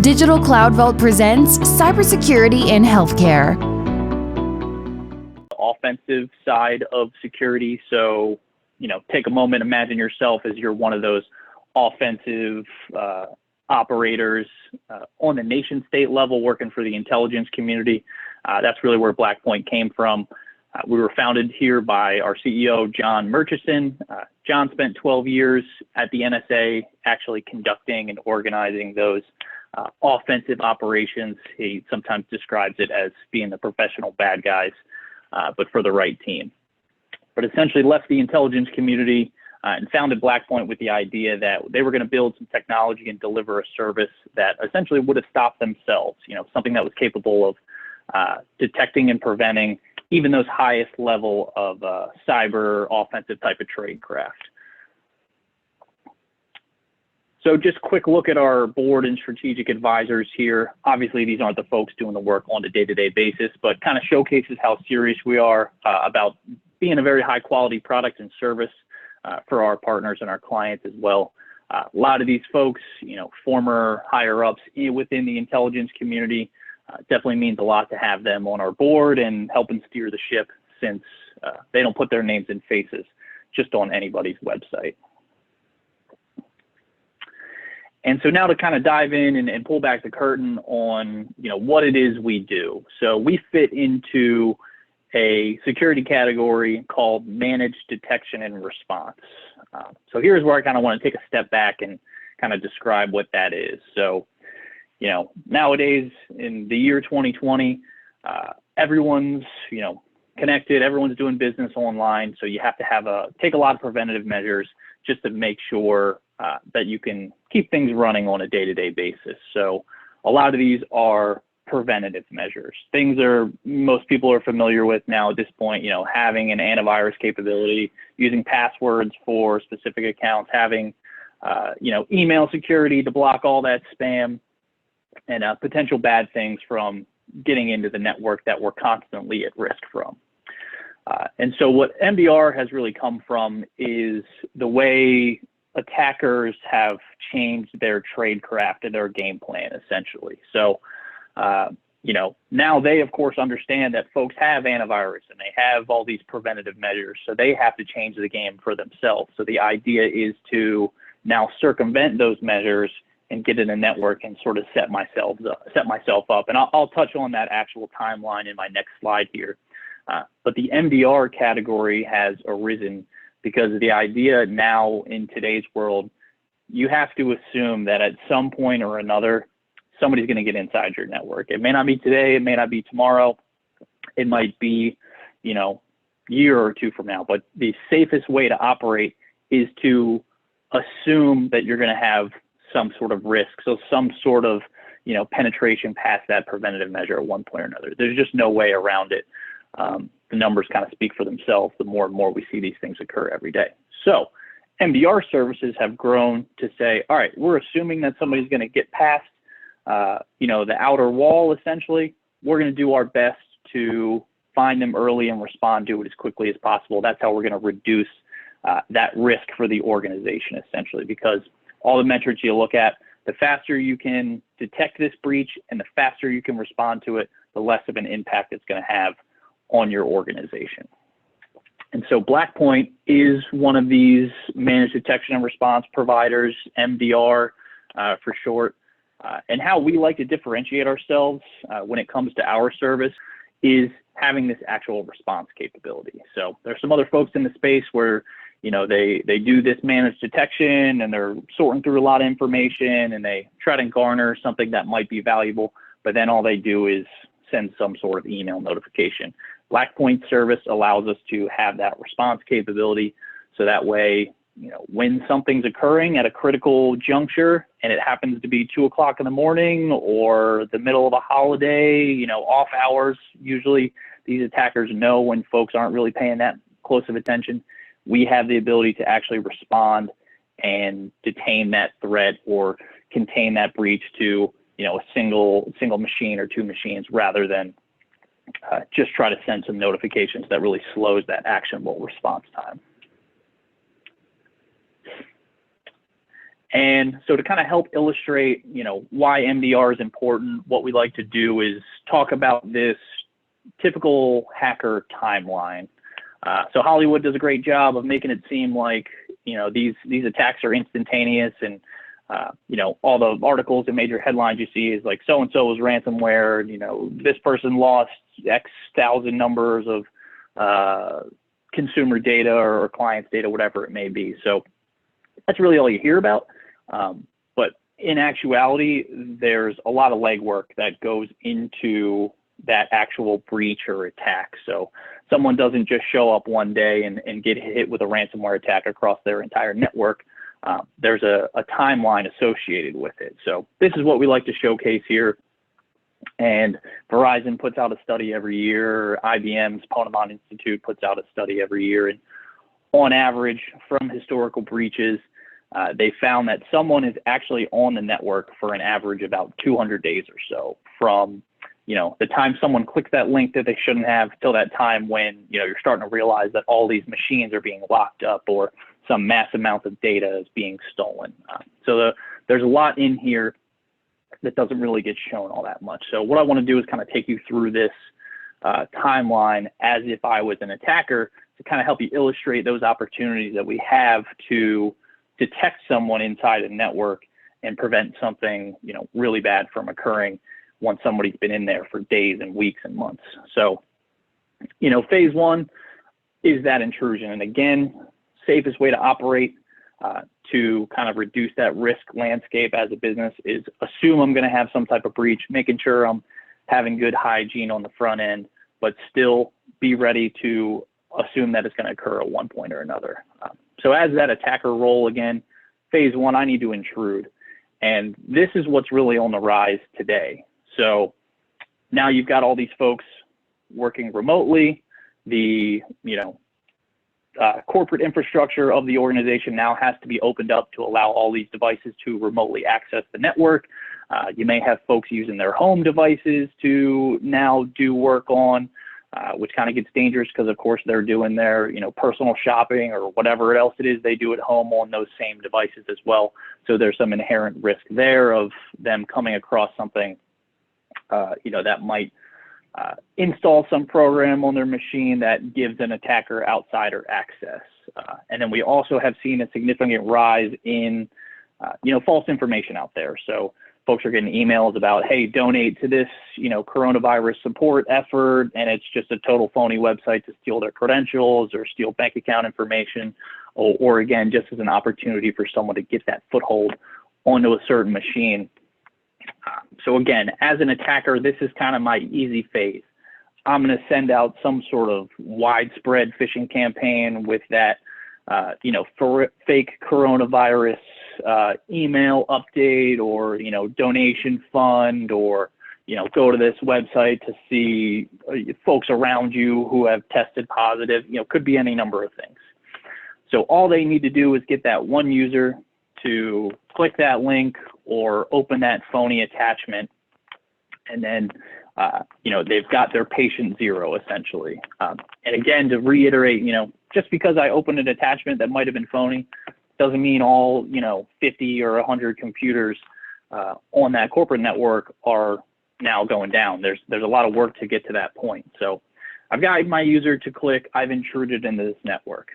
Digital Cloud Vault presents Cybersecurity in Healthcare. Offensive side of security. So, take a moment, imagine yourself as you're one of those offensive operators on the nation state level working for the intelligence community. That's really where Blackpoint came from. We were founded here by our CEO, John Murchison. John spent 12 years at the NSA actually conducting and organizing those offensive operations. He sometimes describes it as being the professional bad guys, but for the right team. But essentially left the intelligence community and founded Blackpoint with the idea that they were going to build some technology and deliver a service that essentially would have stopped themselves, something that was capable of detecting and preventing even those highest level of cyber offensive type of tradecraft. So just quick look at our board and strategic advisors here. Obviously, these aren't the folks doing the work on a day-to-day basis, but kind of showcases how serious we are about being a very high quality product and service for our partners and our clients as well. A lot of these folks, former higher ups within the intelligence community, definitely means a lot to have them on our board and helping steer the ship, since they don't put their names and faces just on anybody's website. And so now to kind of dive in and pull back the curtain on, what it is we do. So we fit into a security category called managed detection and response. So here's where I kind of want to take a step back and kind of describe what that is. So, nowadays in the year 2020, everyone's, connected, everyone's doing business online. So you have to take a lot of preventative measures just to make sure that you can keep things running on a day-to-day basis. So a lot of these are preventative measures. Things most people are familiar with now at this point, having an antivirus capability, using passwords for specific accounts, having, email security to block all that spam and potential bad things from getting into the network that we're constantly at risk from. And so what MDR has really come from is the way attackers have changed their tradecraft and their game plan, essentially. So, now they, of course, understand that folks have antivirus and they have all these preventative measures, so they have to change the game for themselves. So the idea is to now circumvent those measures and get in a network and sort of set myself up. And I'll touch on that actual timeline in my next slide here. But the MDR category has arisen because of the idea now in today's world, you have to assume that at some point or another, somebody's going to get inside your network. It may not be today, it may not be tomorrow, it might be, year or two from now. But the safest way to operate is to assume that you're going to have some sort of risk, so some sort of, penetration past that preventative measure at one point or another. There's just no way around it. The numbers kind of speak for themselves the more and more we see these things occur every day. So MDR services have grown to say, all right, we're assuming that somebody's going to get past, the outer wall, essentially. We're going to do our best to find them early and respond to it as quickly as possible. That's how we're going to reduce that risk for the organization, essentially, because all the metrics you look at, the faster you can detect this breach and the faster you can respond to it, the less of an impact it's going to have on your organization. And so Blackpoint is one of these managed detection and response providers, MDR for short. And how we like to differentiate ourselves when it comes to our service is having this actual response capability. So there's some other folks in the space where, they do this managed detection and they're sorting through a lot of information and they try to garner something that might be valuable, but then all they do is send some sort of email notification. Blackpoint service allows us to have that response capability, so that way, when something's occurring at a critical juncture and it happens to be 2 o'clock in the morning or the middle of a holiday, off hours, usually these attackers know when folks aren't really paying that close of attention. We have the ability to actually respond and detain that threat or contain that breach to, a single machine or two machines, rather than just try to send some notifications that really slows that actionable response time. And so to kind of help illustrate, why MDR is important, what we like to do is talk about this typical hacker timeline. So Hollywood does a great job of making it seem like, these attacks are instantaneous, and all the articles and major headlines you see is like so-and-so was ransomware, this person lost X thousand numbers of consumer data or clients data, whatever it may be. So that's really all you hear about. But in actuality, there's a lot of legwork that goes into that actual breach or attack. So someone doesn't just show up one day and get hit with a ransomware attack across their entire network. There's a timeline associated with it. So this is what we like to showcase here. And Verizon puts out a study every year. IBM's Ponemon Institute puts out a study every year. And on average, from historical breaches, they found that someone is actually on the network for an average about 200 days or so, from the time someone clicks that link that they shouldn't have till that time when you're starting to realize that all these machines are being locked up or some mass amount of data is being stolen. So there's a lot in here that doesn't really get shown all that much. So what I want to do is kind of take you through this timeline as if I was an attacker, to kind of help you illustrate those opportunities that we have to detect someone inside a network and prevent something really bad from occurring once somebody's been in there for days and weeks and months. So phase one is that intrusion. And again, safest way to operate to kind of reduce that risk landscape as a business is assume I'm going to have some type of breach, making sure I'm having good hygiene on the front end, but still be ready to assume that it's going to occur at one point or another. So as that attacker role, again, phase one, I need to intrude. And this is what's really on the rise today. So now you've got all these folks working remotely. The corporate infrastructure of the organization now has to be opened up to allow all these devices to remotely access the network. You may have folks using their home devices to now do work on, which kind of gets dangerous because, of course, they're doing their personal shopping or whatever else it is they do at home on those same devices as well. So there's some inherent risk there of them coming across something that might install some program on their machine that gives an attacker outsider access. And then we also have seen a significant rise in, false information out there. So folks are getting emails about, hey, donate to this, coronavirus support effort, and it's just a total phony website to steal their credentials or steal bank account information, or again, just as an opportunity for someone to get that foothold onto a certain machine. So again, as an attacker, this is kind of my easy phase. I'm going to send out some sort of widespread phishing campaign with that, for fake coronavirus email update, or, donation fund, or, go to this website to see folks around you who have tested positive, could be any number of things. So all they need to do is get that one user to click that link or open that phony attachment, and then they've got their patient zero essentially. And again, to reiterate, just because I opened an attachment that might have been phony doesn't mean all 50 or 100 computers on that corporate network are now going down. There's a lot of work to get to that point. So I've got my user to click, I've intruded into this network.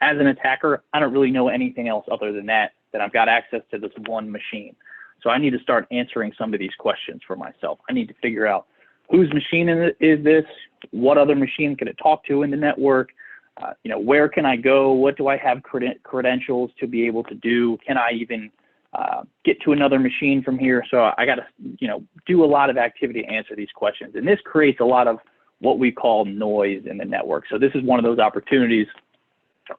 As an attacker, I don't really know anything else other than that I've got access to this one machine. So I need to start answering some of these questions for myself. I need to figure out whose machine is this, what other machine can it talk to in the network, where can I go, what do I have credentials to be able to do, can I even get to another machine from here? So I got to do a lot of activity to answer these questions. And this creates a lot of what we call noise in the network. So this is one of those opportunities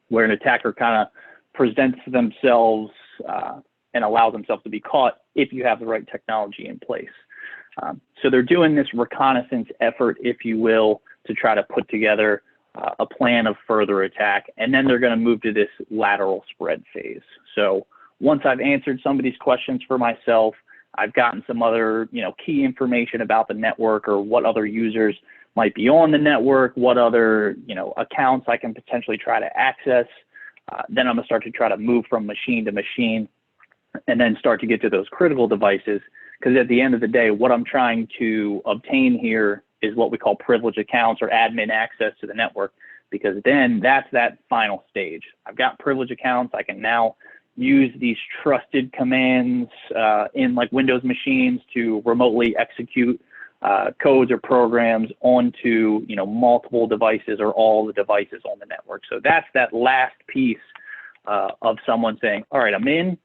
where an attacker kind of presents themselves and allows themselves to be caught if you have the right technology in place. So they're doing this reconnaissance effort, if you will, to try to put together a plan of further attack, and then they're going to move to this lateral spread phase. So once I've answered some of these questions for myself, I've gotten some other key information about the network, or what other users might be on the network, what other accounts I can potentially try to access. Then I'm going to start to try to move from machine to machine and then start to get to those critical devices. Because at the end of the day, what I'm trying to obtain here is what we call privileged accounts or admin access to the network, because then that's that final stage. I've got privileged accounts. I can now use these trusted commands in like Windows machines to remotely execute codes or programs onto, you know, multiple devices or all the devices on the network. So that's that last piece of someone saying, all right, I'm in,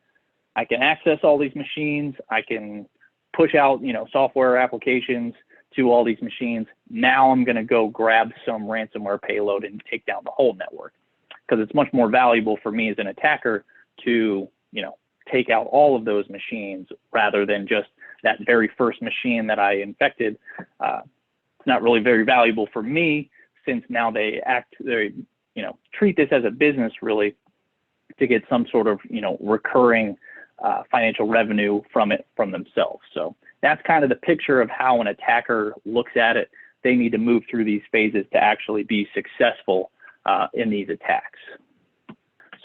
I can access all these machines, I can push out, you know, software applications to all these machines. Now I'm going to go grab some ransomware payload and take down the whole network, because it's much more valuable for me as an attacker to, you know, take out all of those machines rather than just that very first machine that I infected. It's not really very valuable for me, since now they you know, treat this as a business really to get some sort of, you know, recurring financial revenue from it from themselves. So that's kind of the picture of how an attacker looks at it. They need to move through these phases to actually be successful in these attacks.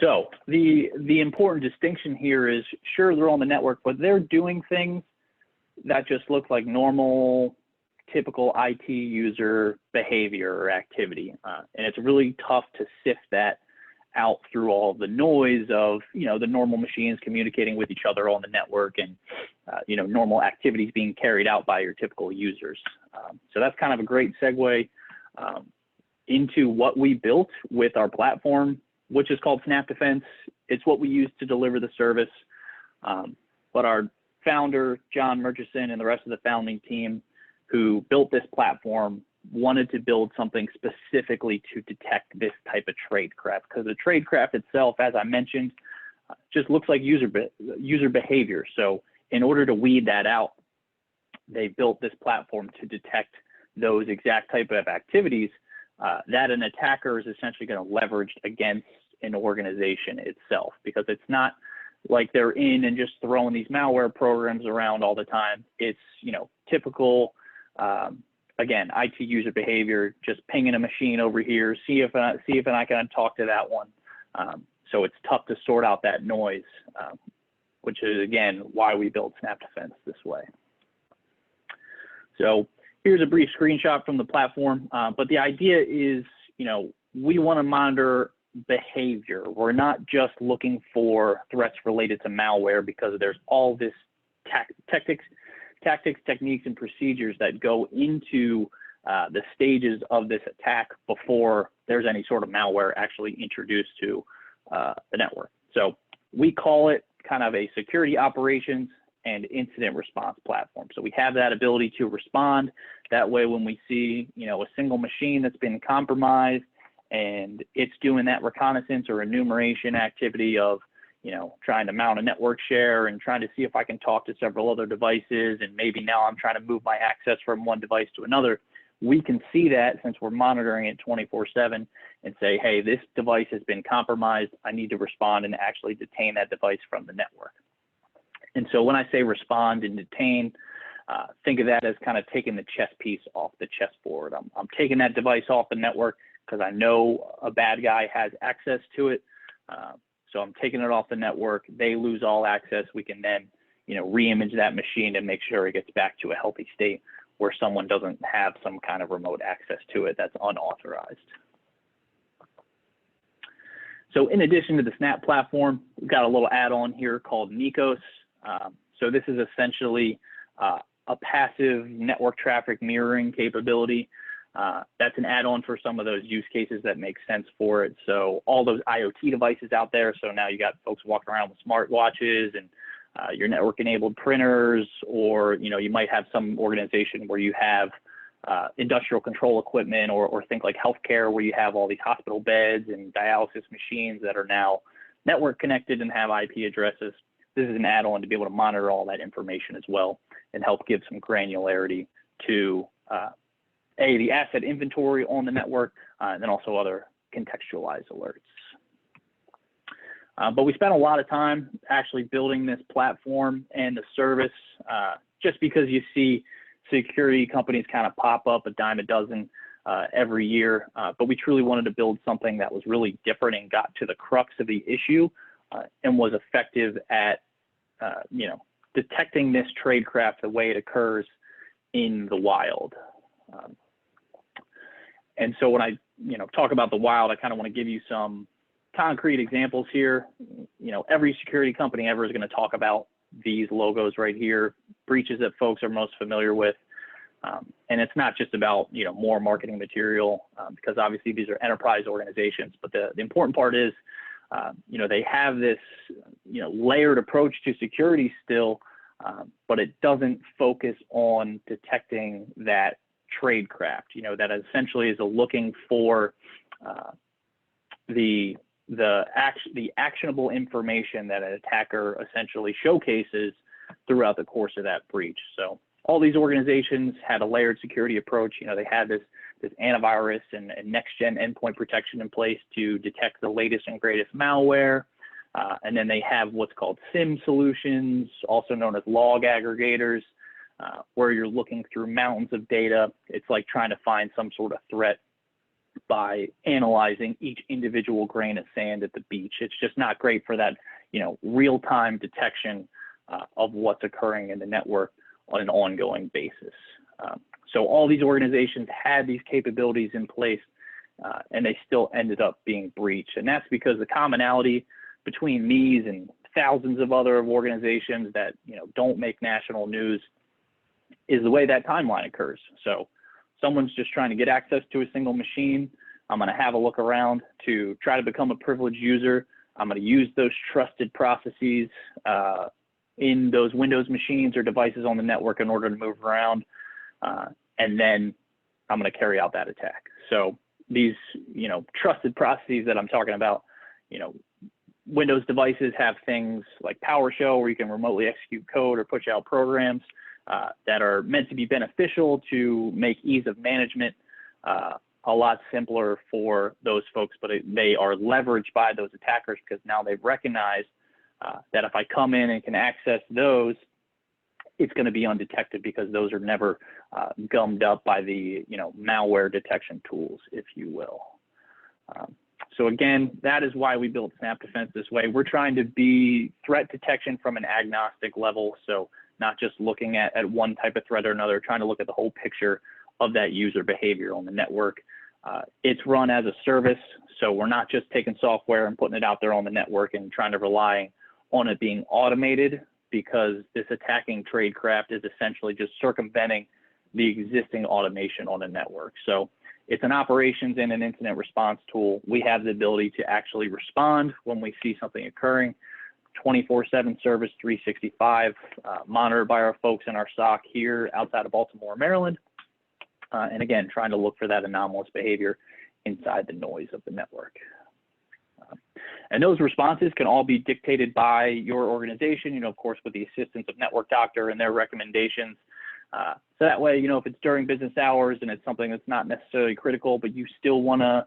So the important distinction here is, sure, they're on the network, but they're doing things that just look like normal, typical IT user behavior or activity. And it's really tough to sift that out through all of the noise of, you know, the normal machines communicating with each other on the network and, you know, normal activities being carried out by your typical users. So that's kind of a great segue into what we built with our platform, which is called Snap Defense. It's what we use to deliver the service. But our founder, John Murchison, and the rest of the founding team who built this platform wanted to build something specifically to detect this type of tradecraft, because the tradecraft itself, as I mentioned, just looks like user behavior. So in order to weed that out, they built this platform to detect those exact type of activities that an attacker is essentially going to leverage against an organization itself, because it's not like they're in and just throwing these malware programs around all the time. It's, you know, typical, again, IT user behavior, just pinging a machine over here, see if I can talk to that one. So it's tough to sort out that noise, which is, again, why we built Snap Defense this way. So here's a brief screenshot from the platform, but the idea is, you know, we want to monitor behavior. We're not just looking for threats related to malware, because there's all this tactics, techniques, and procedures that go into the stages of this attack before there's any sort of malware actually introduced to the network. So we call it kind of a security operations and incident response platform. So we have that ability to respond. That way, when we see, you know, a single machine that's been compromised and it's doing that reconnaissance or enumeration activity of, you know, trying to mount a network share and trying to see if I can talk to several other devices, and maybe now I'm trying to move my access from one device to another, we can see that since we're monitoring it 24/7 and say, hey, this device has been compromised. I need to respond and actually detain that device from the network. And so when I say respond and detain, think of that as kind of taking the chess piece off the chessboard. I'm taking that device off the network because I know a bad guy has access to it. So I'm taking it off the network. They lose all access. We can then, you know, re-image that machine and make sure it gets back to a healthy state where someone doesn't have some kind of remote access to it that's unauthorized. So in addition to the Snap platform, we've got a little add-on here called Nikos. So this is essentially a passive network traffic mirroring capability. That's an add-on for some of those use cases that make sense for it. So all those IoT devices out there. So now you got folks walking around with smartwatches and your network-enabled printers, or, you know, you might have some organization where you have industrial control equipment, or think like healthcare, where you have all these hospital beds and dialysis machines that are now network connected and have IP addresses. This is an add-on to be able to monitor all that information as well and help give some granularity to the asset inventory on the network, and then also other contextualized alerts. But we spent a lot of time actually building this platform and the service, just because you see security companies kind of pop up a dime a dozen every year. But we truly wanted to build something that was really different and got to the crux of the issue and was effective at detecting this tradecraft the way it occurs in the wild. And so when I, talk about the wild, I kind of want to give you some concrete examples here. Every security company ever is going to talk about these logos right here, breaches that folks are most familiar with. And it's not just about, more marketing material, because obviously these are enterprise organizations, but the important part is, they have this, layered approach to security still, but it doesn't focus on detecting that tradecraft, that essentially is looking for the actionable information that an attacker essentially showcases throughout the course of that breach. So all these organizations had a layered security approach. They had this antivirus and next-gen endpoint protection in place to detect the latest and greatest malware. And then they have what's called SIM solutions, also known as log aggregators, where you're looking through mountains of data. It's like trying to find some sort of threat by analyzing each individual grain of sand at the beach. It's just not great for that, real-time detection of what's occurring in the network on an ongoing basis. So all these organizations had these capabilities in place, and they still ended up being breached. And that's because the commonality between these and thousands of other organizations that don't make national news is the way that timeline occurs. So someone's just trying to get access to a single machine. I'm going to have a look around to try to become a privileged user. I'm going to use those trusted processes in those Windows machines or devices on the network in order to move around. And then I'm going to carry out that attack. So these, trusted processes that I'm talking about, Windows devices have things like PowerShell where you can remotely execute code or push out programs that are meant to be beneficial to make ease of management a lot simpler for those folks, but they are leveraged by those attackers because now they've recognized that if I come in and can access those, it's going to be undetected because those are never gummed up by the malware detection tools, if you will. So again, that is why we built Snap Defense this way. We're trying to be threat detection from an agnostic level, so not just looking at one type of threat or another, trying to look at the whole picture of that user behavior on the network. It's run as a service, so we're not just taking software and putting it out there on the network and trying to rely on it being automated, because this attacking tradecraft is essentially just circumventing the existing automation on the network. So it's an operations and an incident response tool. We have the ability to actually respond when we see something occurring, 24/7 service, 365, monitored by our folks in our SOC here outside of Baltimore, Maryland. And again, trying to look for that anomalous behavior inside the noise of the network. And those responses can all be dictated by your organization, of course, with the assistance of Network Doctor and their recommendations. So that way, if it's during business hours and it's something that's not necessarily critical, but you still want to,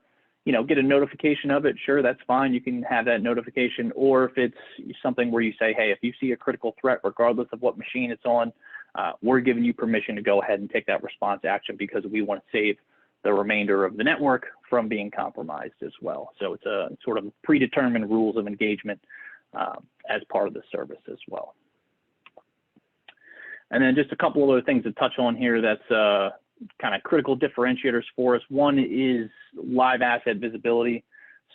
get a notification of it, sure, that's fine. You can have that notification. Or if it's something where you say, hey, if you see a critical threat, regardless of what machine it's on, we're giving you permission to go ahead and take that response action because we want to save the remainder of the network from being compromised as well. So it's a sort of predetermined rules of engagement as part of the service as well. And then just a couple of other things to touch on here that's kind of critical differentiators for us. One is live asset visibility.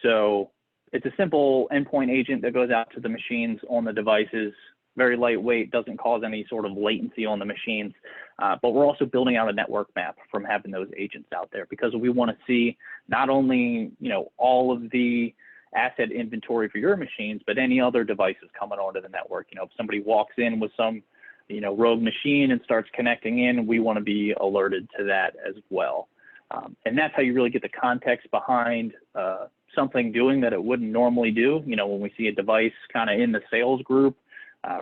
So it's a simple endpoint agent that goes out to the machines on the devices, very lightweight, doesn't cause any sort of latency on the machines. But we're also building out a network map from having those agents out there because we want to see not only, all of the asset inventory for your machines, but any other devices coming onto the network. If somebody walks in with some rogue machine and starts connecting in, we want to be alerted to that as well. And that's how you really get the context behind something doing that it wouldn't normally do. When we see a device kind of in the sales group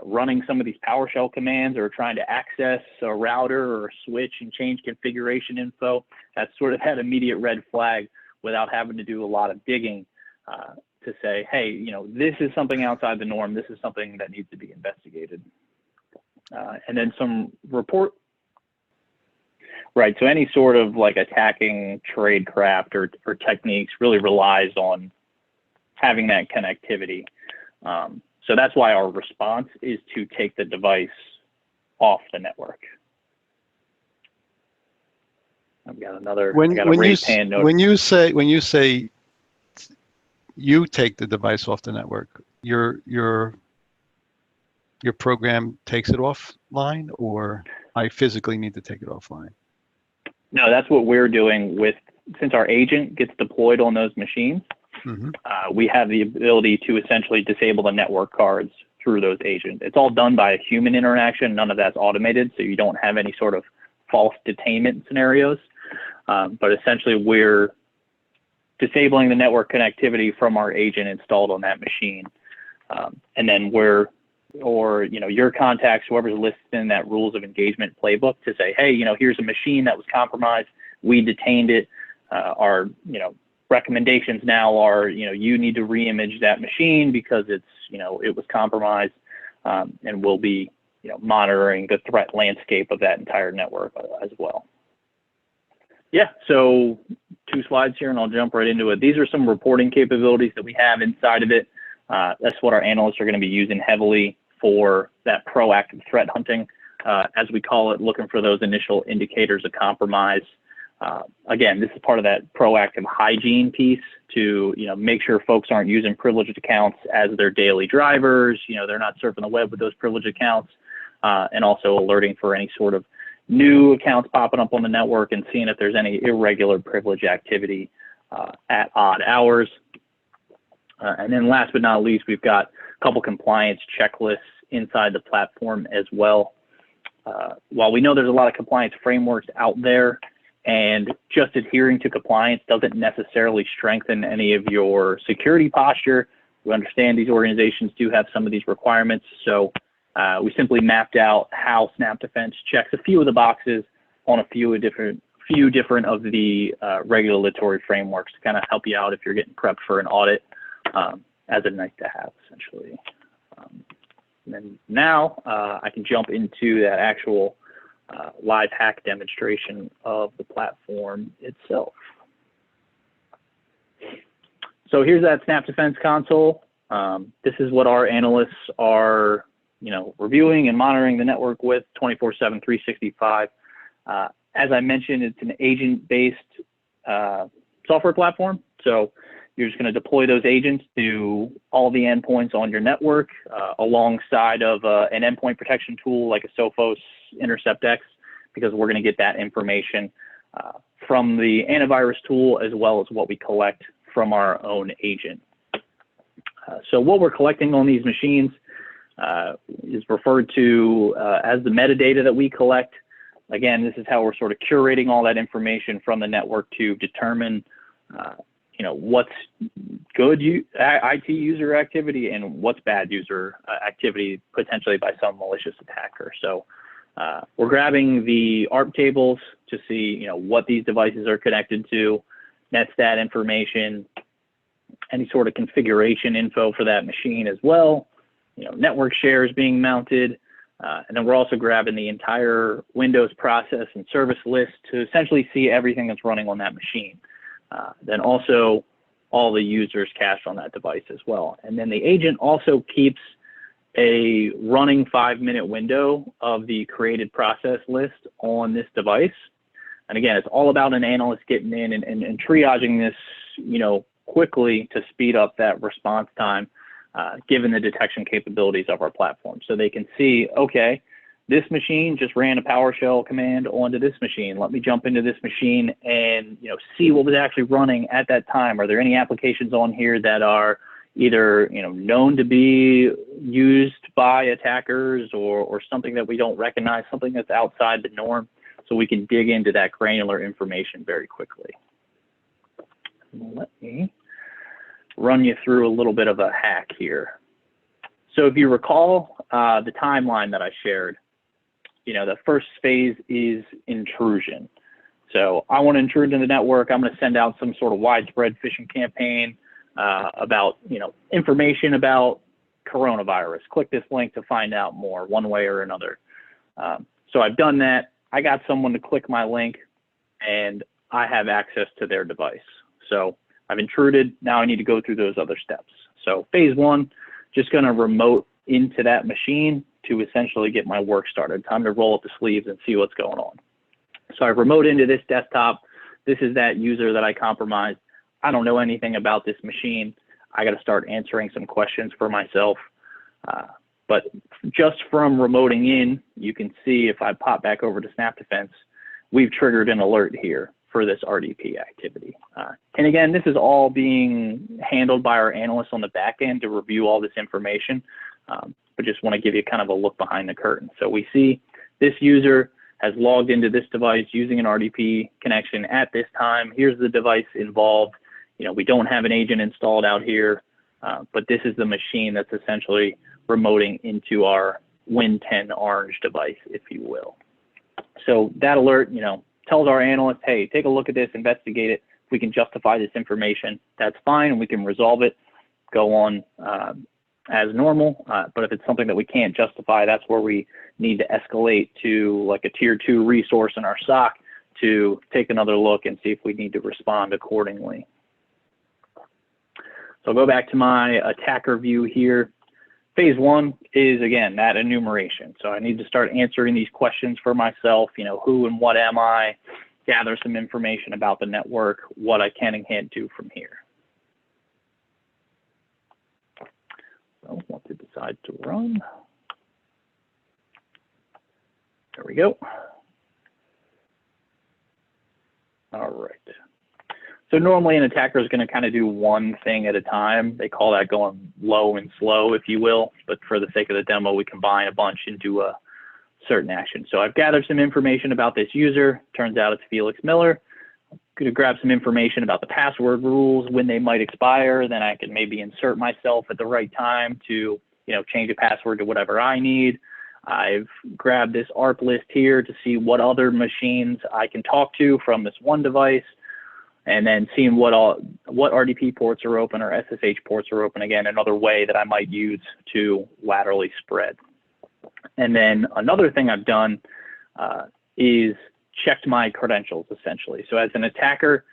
running some of these PowerShell commands or trying to access a router or a switch and change configuration info, that's sort of that immediate red flag without having to do a lot of digging to say, hey, this is something outside the norm. This is something that needs to be investigated. And then some report, right? So any sort of like attacking tradecraft or techniques really relies on having that connectivity. So that's why our response is to take the device off the network. I've got another. When you say you take the device off the network, your program takes it offline, or I physically need to take it offline? No, that's what we're doing with, since our agent gets deployed on those machines, we have the ability to essentially disable the network cards through those agents. It's all done by a human interaction. None of that's automated, so you don't have any sort of false detainment scenarios. But essentially, we're disabling the network connectivity from our agent installed on that machine. And then your contacts, whoever's listed in that rules of engagement playbook, to say, hey, here's a machine that was compromised. We detained it. Our, recommendations now are, you need to reimage that machine because it's, it was compromised, and we'll be, monitoring the threat landscape of that entire network as well. Yeah, so 2 slides here and I'll jump right into it. These are some reporting capabilities that we have inside of it. That's what our analysts are going to be using heavily for that proactive threat hunting, as we call it, looking for those initial indicators of compromise. Again, this is part of that proactive hygiene piece to, make sure folks aren't using privileged accounts as their daily drivers. They're not surfing the web with those privileged accounts, and also alerting for any sort of new accounts popping up on the network and seeing if there's any irregular privilege activity at odd hours. And then last but not least, we've got a couple compliance checklists inside the platform as well. While we know there's a lot of compliance frameworks out there, and just adhering to compliance doesn't necessarily strengthen any of your security posture, we understand these organizations do have some of these requirements. So we simply mapped out how Snap Defense checks a few of the boxes on a few different of the regulatory frameworks to kind of help you out if you're getting prepped for an audit, as a nice to have, essentially. And then now I can jump into that actual live hack demonstration of the platform itself. So here's that Snap Defense console. This is what our analysts are, reviewing and monitoring the network with 24/7, 365. As I mentioned, it's an agent-based software platform. So you're just going to deploy those agents to all the endpoints on your network, alongside of an endpoint protection tool like a Sophos Intercept X, because we're going to get that information from the antivirus tool as well as what we collect from our own agent. So what we're collecting on these machines is referred to as the metadata that we collect. Again, this is how we're sort of curating all that information from the network to determine what's good IT user activity and what's bad user activity, potentially by some malicious attacker. So we're grabbing the ARP tables to see what these devices are connected to, netstat information, any sort of configuration info for that machine as well, network shares being mounted, and then we're also grabbing the entire Windows process and service list to essentially see everything that's running on that machine. Then also all the users cached on that device as well. And then the agent also keeps a running 5-minute window of the created process list on this device. And again, it's all about an analyst getting in and triaging this, quickly to speed up that response time, given the detection capabilities of our platform. So they can see, okay, this machine just ran a PowerShell command onto this machine. Let me jump into this machine and see what was actually running at that time. Are there any applications on here that are either known to be used by attackers or something that we don't recognize, something that's outside the norm, so we can dig into that granular information very quickly. Let me run you through a little bit of a hack here. So if you recall the timeline that I shared, the first phase is intrusion. So I want to intrude into the network. I'm going to send out some sort of widespread phishing campaign about, information about coronavirus. Click this link to find out more, one way or another. So I've done that. I got someone to click my link, and I have access to their device. So I've intruded. Now I need to go through those other steps. So phase 1, just going to remote into that machine to essentially get my work started. Time to roll up the sleeves and see what's going on. So I remote into this desktop. This is that user that I compromised. I don't know anything about this machine. I got to start answering some questions for myself. But just from remoting in, you can see if I pop back over to Snap Defense, we've triggered an alert here for this RDP activity. And again, this is all being handled by our analysts on the back end to review all this information, but just want to give you kind of a look behind the curtain. So we see this user has logged into this device using an RDP connection at this time. Here's the device involved. You know, we don't have an agent installed out here, but this is the machine that's essentially remoting into our Win 10 orange device, if you will. So that alert, you know, tells our analyst, hey, take a look at this, investigate it. If we can justify this information, that's fine, and we can resolve it, go on as normal. But if it's something that we can't justify, that's where we need to escalate to like a tier 2 resource in our SOC to take another look and see if we need to respond accordingly. So I'll go back to my attacker view here. Phase 1 is, again, that enumeration. So I need to start answering these questions for myself, you know, who and what am I, gather some information about the network, what I can and can't do from here. So once it decides to run, there we go. All right. So normally an attacker is going to kind of do one thing at a time. They call that going low and slow, if you will. But for the sake of the demo, we combine a bunch into a certain action. So I've gathered some information about this user. Turns out it's Felix Miller. I'm going to grab some information about the password rules, when they might expire. Then I can maybe insert myself at the right time to, you know, change a password to whatever I need. I've grabbed this ARP list here to see what other machines I can talk to from this one device, and then seeing what RDP ports are open or SSH ports are open, again, another way that I might use to laterally spread. And then another thing I've done is checked my credentials, essentially. So as an attacker,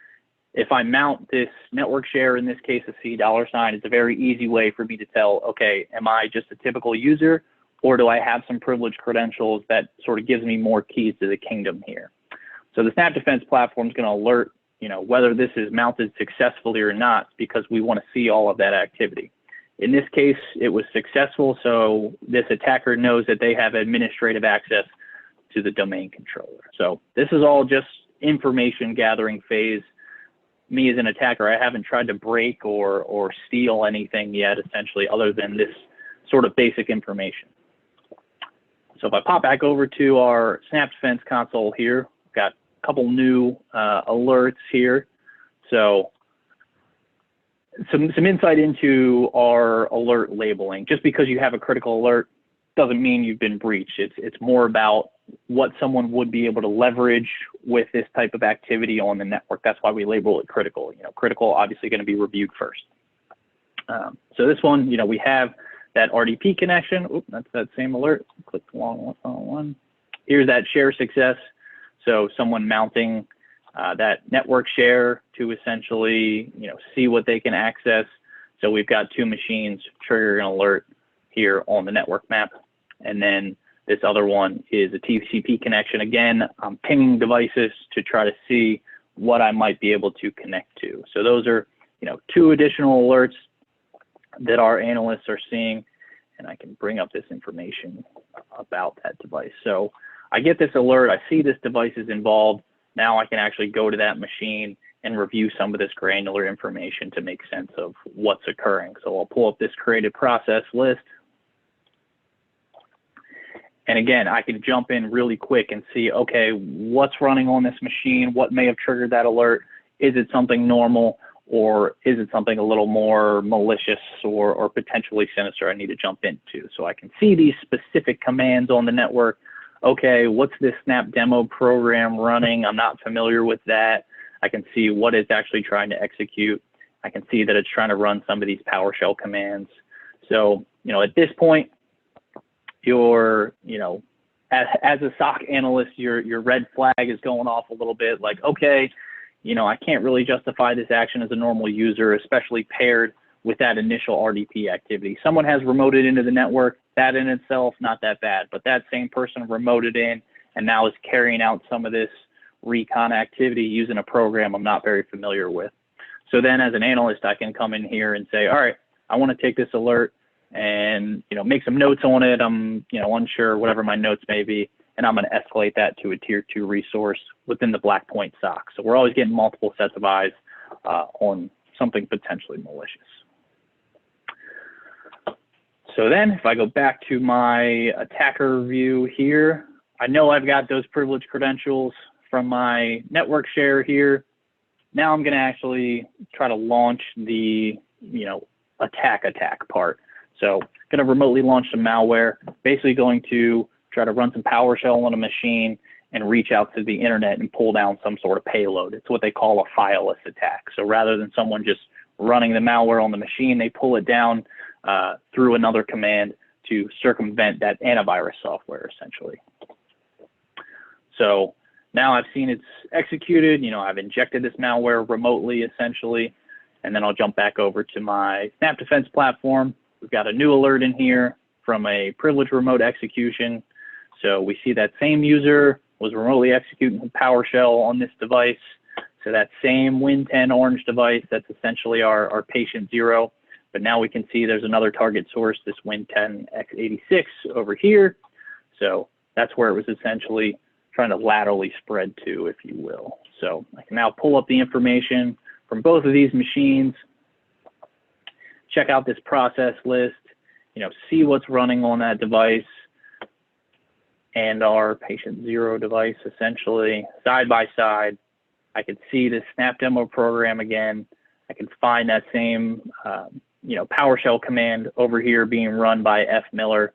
if I mount this network share, in this case a $, it's a very easy way for me to tell, okay, am I just a typical user, or do I have some privileged credentials that sort of gives me more keys to the kingdom here? So the Snap Defense platform is going to alert, you know, whether this is mounted successfully or not, because we want to see all of that activity. In this case, it was successful, so this attacker knows that they have administrative access to the domain controller. So this is all just information gathering phase. Me as an attacker, I haven't tried to break or steal anything yet, essentially, other than this sort of basic information. So if I pop back over to our Snap Defense console here, I've got a couple new alerts here. So some insight into our alert labeling. Just because you have a critical alert doesn't mean you've been breached. It's more about what someone would be able to leverage with this type of activity on the network. That's why we label it critical. You know, critical obviously going to be reviewed first. So this one, you know, we have that RDP connection. Oop, that's that same alert. Click along one. Here's that share success. So someone mounting that network share to essentially, you know, see what they can access. So we've got two machines triggering an alert here on the network map. And then this other one is a TCP connection. Again, I'm pinging devices to try to see what I might be able to connect to. So those are, you know, two additional alerts that our analysts are seeing. And I can bring up this information about that device. So I get this alert, I see this device is involved. Now I can actually go to that machine and review some of this granular information to make sense of what's occurring. So I'll pull up this created process list. And again, I can jump in really quick and see, okay, what's running on this machine? What may have triggered that alert? Is it something normal, or is it something a little more malicious or potentially sinister I need to jump into? So I can see these specific commands on the network. Okay, what's this Snap demo program running? I'm not familiar with that. I can see what it's actually trying to execute. I can see that it's trying to run some of these PowerShell commands. So, you know, at this point, you're, you know, as a SOC analyst, your red flag is going off a little bit, like, okay, you know, I can't really justify this action as a normal user, especially paired with that initial RDP activity. Someone has remoted into the network. That in itself, not that bad. But that same person remoted in and now is carrying out some of this recon activity using a program I'm not very familiar with. So then as an analyst, I can come in here and say, all right, I want to take this alert and, make some notes on it. I'm, unsure, whatever my notes may be, and I'm going to escalate that to a tier 2 resource within the Blackpoint SOC. So we're always getting multiple sets of eyes on something potentially malicious. So then if I go back to my attacker view here, I know I've got those privileged credentials from my network share here. Now I'm going to actually try to launch the, attack part. So going to remotely launch some malware, basically going to try to run some PowerShell on a machine and reach out to the internet and pull down some sort of payload. It's what they call a fileless attack. So rather than someone just running the malware on the machine, they pull it down through another command to circumvent that antivirus software, essentially. So now I've seen it's executed, I've injected this malware remotely, essentially, and then I'll jump back over to my Snap Defense platform. We've got a new alert in here from a privileged remote execution. So we see that same user was remotely executing PowerShell on this device. So that same Win10 orange device, that's essentially our patient 0. But now we can see there's another target source, this Win10 x86 over here. So that's where it was essentially trying to laterally spread to, if you will. So I can now pull up the information from both of these machines, check out this process list, see what's running on that device and our patient 0 device, essentially side by side. I can see the Snap demo program again. I can find that same PowerShell command over here being run by F. Miller.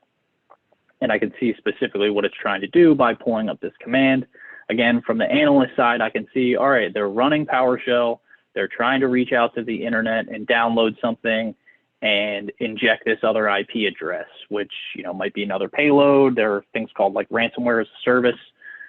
And I can see specifically what it's trying to do by pulling up this command. Again, from the analyst side, I can see, all right, they're running PowerShell. They're trying to reach out to the internet and download something and inject this other IP address, which might be another payload. There are things called like ransomware as a service,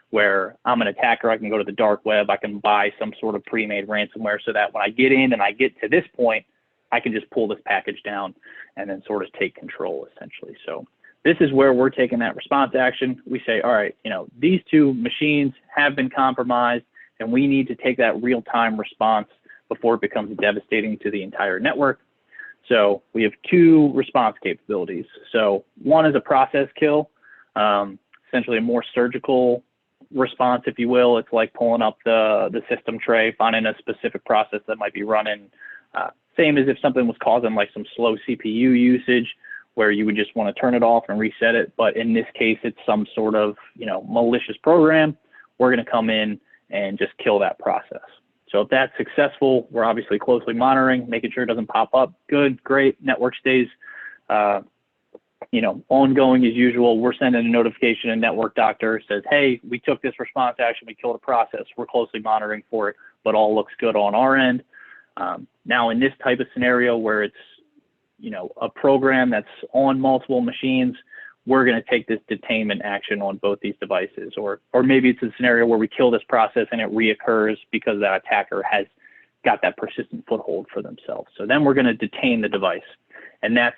where I'm an attacker. I can go to the dark web. I can buy some sort of pre-made ransomware so that when I get in and I get to this point, I can just pull this package down and then sort of take control, essentially. So this is where we're taking that response action. We say, all right, these two machines have been compromised, and we need to take that real-time response before it becomes devastating to the entire network. So we have two response capabilities. So one is a process kill, essentially a more surgical response, if you will. It's like pulling up the system tray, finding a specific process that might be running. Same as if something was causing like some slow CPU usage, where you would just want to turn it off and reset it. But in this case, it's some sort of malicious program. We're going to come in and just kill that process. So if that's successful, we're obviously closely monitoring, making sure it doesn't pop up. Good, great. Network stays, ongoing as usual. We're sending a notification to Network Doctor, says, hey, we took this response action, we killed a process. We're closely monitoring for it, but all looks good on our end. Now in this type of scenario where it's, a program that's on multiple machines, we're going to take this detainment action on both these devices. Or maybe it's a scenario where we kill this process and it reoccurs because that attacker has got that persistent foothold for themselves. So then we're going to detain the device. And that's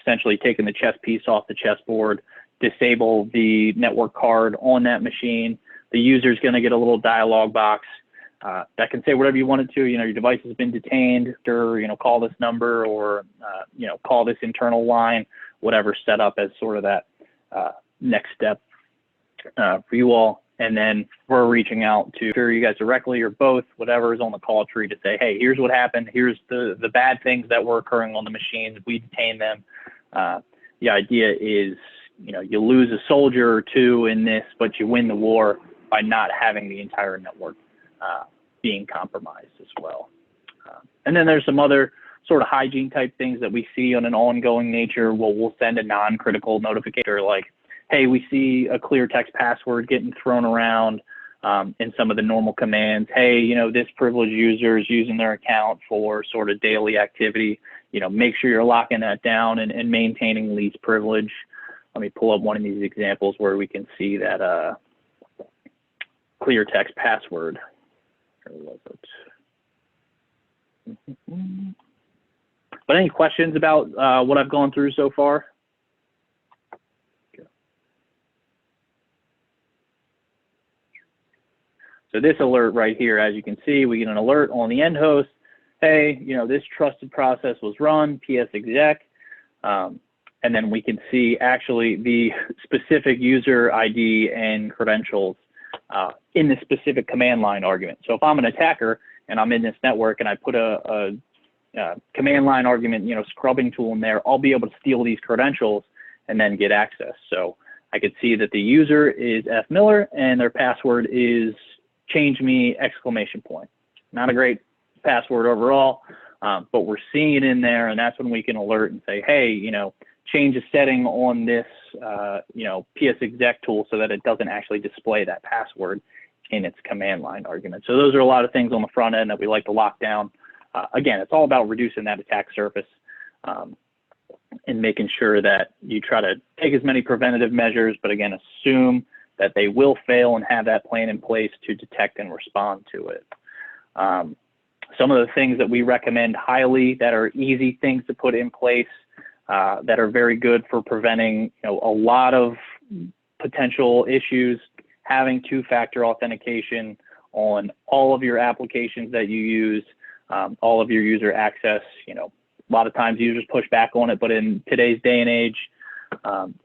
essentially taking the chess piece off the chessboard, disable the network card on that machine. The user is going to get a little dialog box that can say whatever you want it to. Your device has been detained, or call this number, or call this internal line, whatever set up as sort of that next step for you all. And then we're reaching out to you guys directly or both, whatever is on the call tree, to say, hey, here's what happened. Here's the bad things that were occurring on the machines. We detain them. The idea is, you lose a soldier or two in this, but you win the war by not having the entire network being compromised as well. And then there's some other sort of hygiene type things that we see on an ongoing nature. We'll send a non-critical notificator like, hey, we see a clear text password getting thrown around in some of the normal commands. Hey, this privileged user is using their account for sort of daily activity. Make sure you're locking that down and maintaining least privilege. Let me pull up one of these examples where we can see that clear text password. Where was it? But any questions about what I've gone through so far? So this alert right here, as you can see, we get an alert on the end host. Hey, this trusted process was run, PS exec. And then we can see actually the specific user ID and credentials in the specific command line argument. So if I'm an attacker and I'm in this network and I put a command line argument, scrubbing tool in there, I'll be able to steal these credentials and then get access. So I could see that the user is F Miller and their password is change me ! Not a great password overall, but we're seeing it in there, and that's when we can alert and say, hey, change a setting on this, PS exec tool so that it doesn't actually display that password in its command line argument. So those are a lot of things on the front end that we like to lock down. Again, it's all about reducing that attack surface and making sure that you try to take as many preventative measures, but again, assume that they will fail and have that plan in place to detect and respond to it. Some of the things that we recommend highly that are easy things to put in place that are very good for preventing a lot of potential issues, having two-factor authentication on all of your applications that you use, all of your user access. A lot of times users push back on it, but in today's day and age,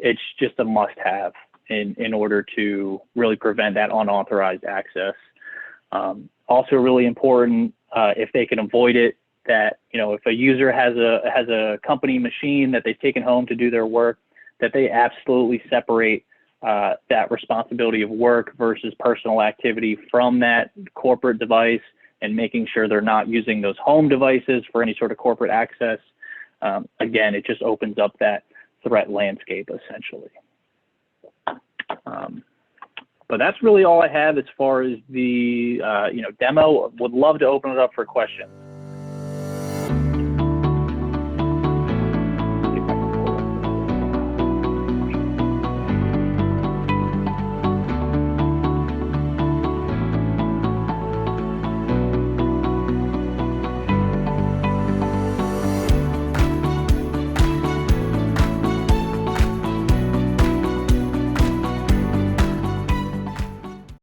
it's just a must-have in order to really prevent that unauthorized access. Also really important, if they can avoid it, that if a user has a company machine that they've taken home to do their work, that they absolutely separate that responsibility of work versus personal activity from that corporate device, and making sure they're not using those home devices for any sort of corporate access. Again, it just opens up that threat landscape essentially. But that's really all I have as far as the demo. Would love to open it up for questions.